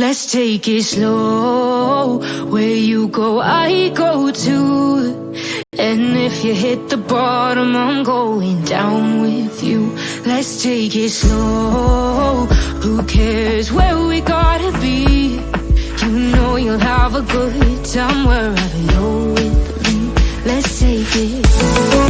Let's take it slow. Where you go, I go too. And if you hit the bottom, I'm going down with you. Let's take it slow. Who cares where we gotta be? You know you'll have a good time wherever you're with me. Let's take it slow.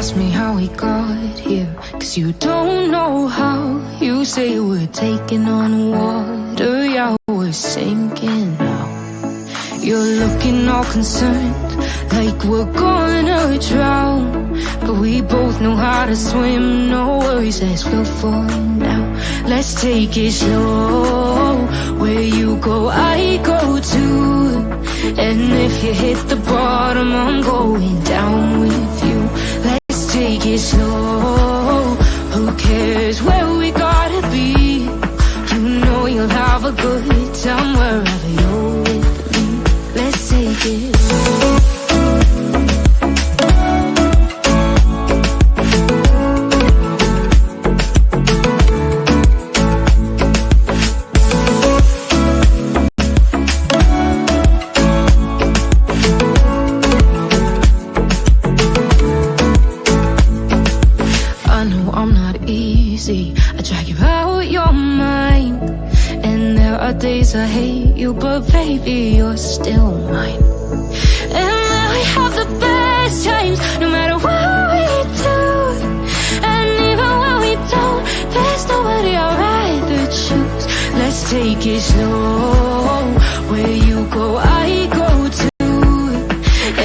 Ask me how we got here, 'cause you don't know how. You say we're taking on water, yeah, we're sinking now. You're looking all concerned, like we're gonna drown. But we both know how to swim, no worries as we'll fall now. Let's take it slow. Where you go, I go too. And if you hit the bottom, I'm going down with you. Take it slow. Who cares where we gotta be? You know you'll have a good time wherever you're with me. Let's take it slow. I'm not easy, I drag you out your mind. And there are days I hate you, but baby, you're still mine. And we have the best times, no matter what we do. And even when we don't, there's nobody I'd rather choose. Let's take it slow. Where you go, I go too.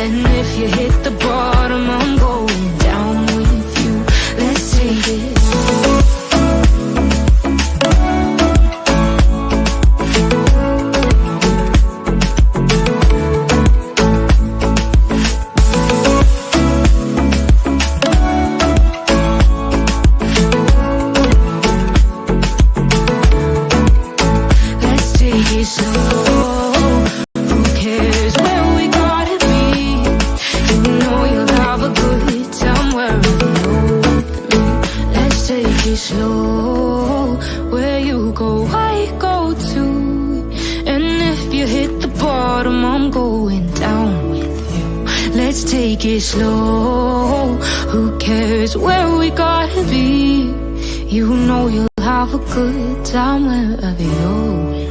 And if you hit the bottom, I'm going down with you. Let's take it. Slow, where you go, I go too. And if you hit the bottom, I'm going down with you. Let's take it slow. Who cares where we gotta be? You know you'll have a good time wherever you're.